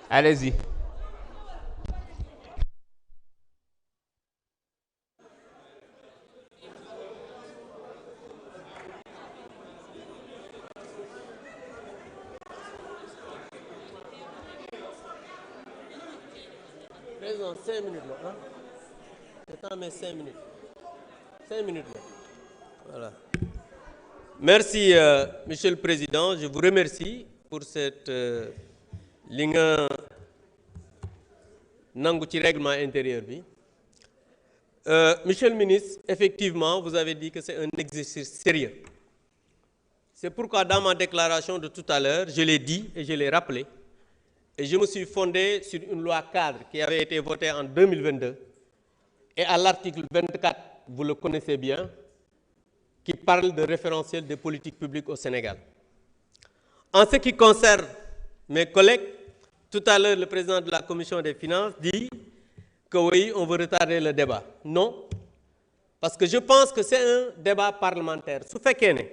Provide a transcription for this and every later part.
Allez-y. Président, 5 minutes là, hein? C'est temps, mais 5 minutes. 5 minutes là. Voilà. Merci, Monsieur le Président. Je vous remercie pour cette li nga nangu ci règlement intérieur bi. Monsieur le ministre, effectivement, vous avez dit que c'est un exercice sérieux. C'est pourquoi dans ma déclaration de tout à l'heure, je l'ai dit et je l'ai rappelé. Et je me suis fondé sur une loi cadre qui avait été votée en 2022. Et à l'article 24, vous le connaissez bien, qui parle de référentiel des politiques publiques au Sénégal. En ce qui concerne mes collègues, tout à l'heure, le président de la Commission des Finances dit que oui, on veut retarder le débat. Non, parce que je pense que c'est un débat parlementaire. Su fekkee ne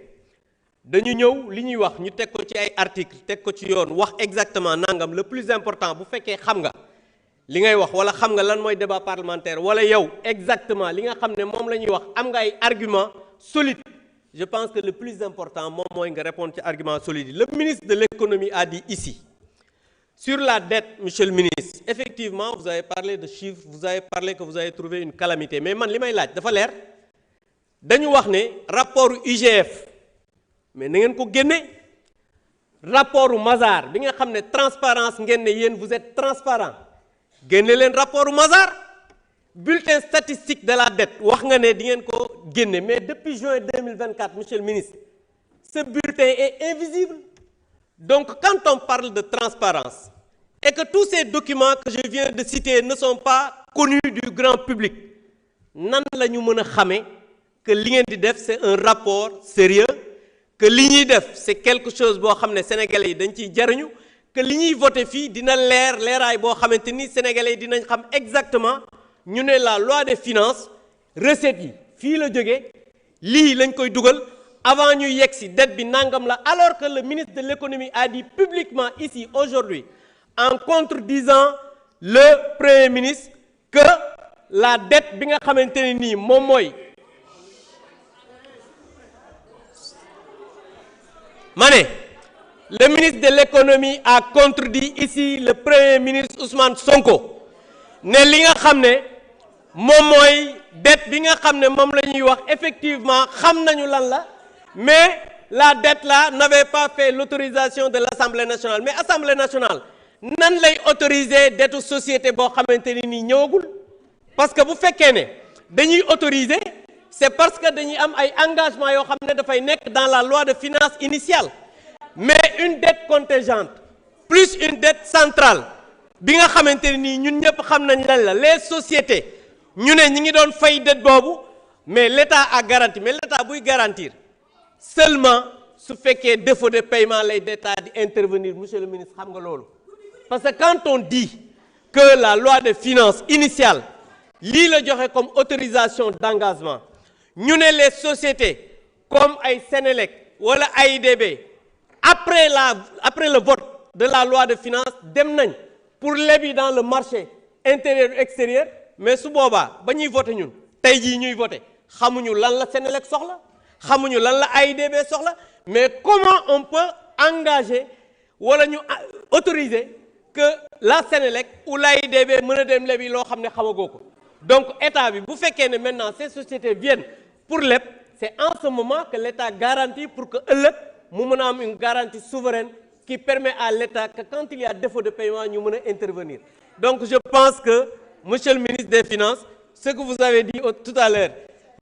dañu ñëw li ñuy wax ñu teg ko ci ay article teg ko ci yoon wax exactement nangam, le plus important bu fekkee xam nga li ngay wax wala xam nga lan mooy débat parlementaire wala yow exactement li nga xam ne moom la ñuy wax am nga ay argument solide. Je pense que le plus important moom mooy nga répondre ci argument solide. Le ministre de l'économie a dit ici sur la dette, monsieur le ministre, effectivement vous avez parlé de chiffres, vous avez parlé que vous avez trouvé une calamité, mais man li may laaj dafa leer dañu wax ne rapport IGF mais na ngeen ko génne rapport Mazars bi nga xam ne transparence ngeen ne yéen vous êtes transparent génne leen rapport Mazars. Bulletin statistique de la dette wax nga ne di ngeen ko génne, mais depuis juin 2024, monsieur le ministre, ce bulletin est invisible. Donc quand on parle de transparence et que tous ces documents que je viens de citer ne sont pas connus du grand public, nan la ñu mën a xamee que li ngeen di def c'est un rapport sérieux, que li ñuy def c'est quelque chose boo xam ne sénégalais yi dañ ciy jariñu, que li ñuy voté fii dina leeraay boo xamante ni sénégalais yi dinañ xam exactement ñu ne la loi des finances recettes yi fii la jógee lii lañ koy dugal avant ñu yegg si dette bi nangam la, alors que le ministre de l'économie a dit publiquement ici aujourd'hui en contredisant le premier ministre que la dette bi nga xamante ne nii moom mooy ma ne le ministre de l'économie a contredit ici le premier ministre Ousmane Sonko ne li nga xam ne moom mooy dette bi nga xam ne moom la ñuy wax effectivement xam nañu lan la, mais la dette là n'avait pas fait l'autorisation de l'Assemblée nationale. Mais Assemblée nationale nan lay autoriser dette société boo xamante ni nii ñëwagul, parce que bu fekkee ne dañuy autoriser c'est parce que dañuy am ay engagement yoo xam ne dafay nekk dans la loi de finances initiale. Mais une dette contingente plus une dette centrale bi nga xamante ni nii ñun ñëpp xam nañ lan la, les sociétés ñu ne ñi ngi doon fay dette boobu, mais l'État a garanti, mais l'État buy garantir seulement su fekkee défaut de paiement lay d'État di intervenir, monsieur le ministre xam nga loolu. Parce que quand on dit que la loi de finances initiale lii la joxe comme autorisation d'engagement, ñu ne les sociétés comme ay Sénélec wala AIBD après le vote de la loi de finances dem nañ pour lebi dans le marché intérieur et extérieur, mais su boobaa ba ñuy voté ñun tey jii ñuy voté xamuñu lan la Sénélec soxla, xamuñu lan la AIBD soxla, mais comment on peut engager wala ñu autoriser que la Sénélec ou l'AIBD mën a dem lebi loo xam ne xamagoo ko. Donc état bi bu fekkee ne maintenant ces sociétés viennent pour leb, c'est en ce moment que l'État garantit pour que ëllëg mu mën a am une garantie souveraine qui permet à l'État que quand il y a défaut de paiement ñu mën a intervenir. Donc je pense que monsieur le ministre des Finances, ce que vous avez dit tout à l'heure,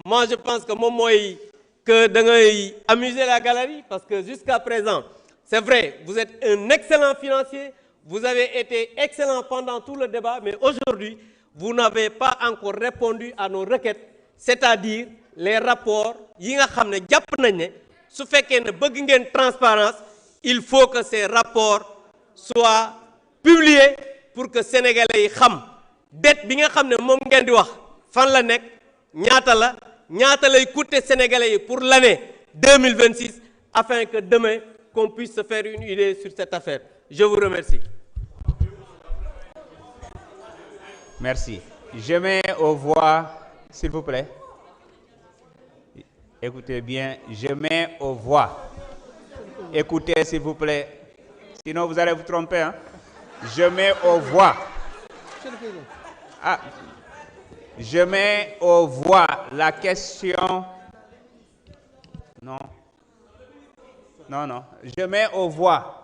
moi je pense que moom mooy que da ngay amuser la galerie, parce que jusqu'à présent c'est vrai vous êtes un excellent financier, vous avez été excellent pendant tout le débat, mais aujourd'hui vous n'avez pas encore répondu à nos requêtes, c'est-à-dire les rapports yi nga xam ne jàpp nañ ne su fekkee ne bëgg ngeen transparence, il faut que ces rapports soient publiés pour que sénégalais yi xam dette bi nga xam ne moom ngeen di wax fan la nekk, ñaata lay coûter sénégalais yi pour l'année 2026, afin que demain qu'on puisse se faire une idée sur cette affaire. Je vous remercie. Merci. Je mets aux voix, s'il vous plaît. Écoutez bien, je mets aux voix. Écoutez, s'il vous plaît. Sinon, vous allez vous tromper. Hein? Je mets aux voix. Ah. Je mets aux voix la question. Non. Non. Je mets aux voix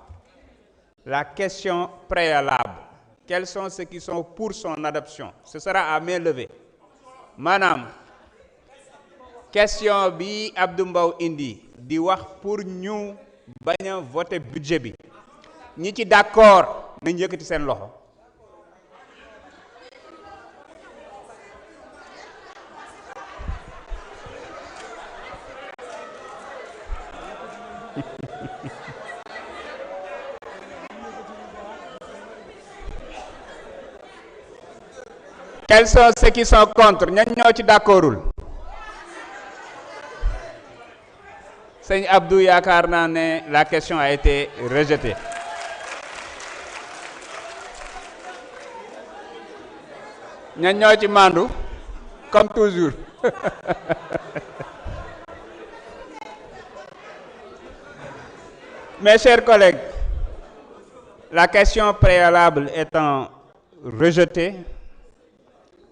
la question préalable. Quels sont ceux qui sont pour son adoption? Ce sera à main levée. Madame, question bi Abdou Mbow indi di wax pour ñu bañ a voter budget bi. ñi ci d'accord nañ yëkkati seen loxo. Quels sont ceux qui sont contre? ñan ñoo ci d'accordul? Sëñ Abdou yaakaar naa ne la question a été rejetée. ñan ñoo ci mandu? Comme toujours. Mes chers collègues, la question préalable étant rejetée,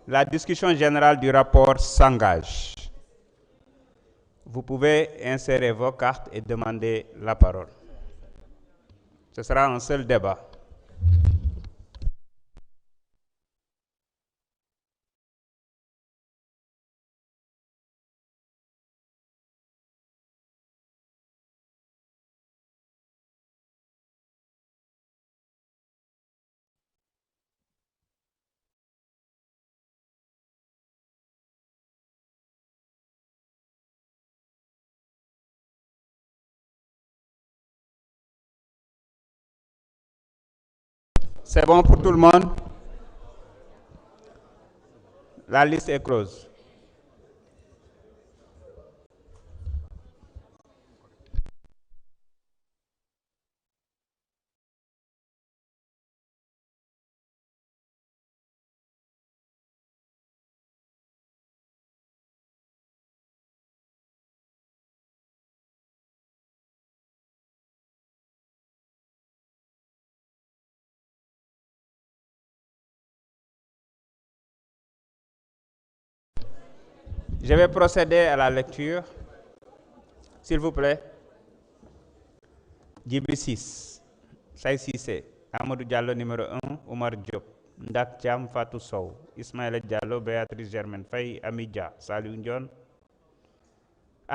la discussion générale du rapport s'engage. Vous pouvez insérer vos cartes et demander la parole. Ce sera un seul débat. C'est bon pour tout le monde? La liste est close. Je vais procéder à la lecture. S'il vous plaît. Djibi 6, Say Cissé, Amadou Diallo numéro 1, Oumar Diop, Ndak Thiam, Fatou Sow, Ismaël Diallo, Béatrice Germaine Faye, Amidia, Saliou Ndione,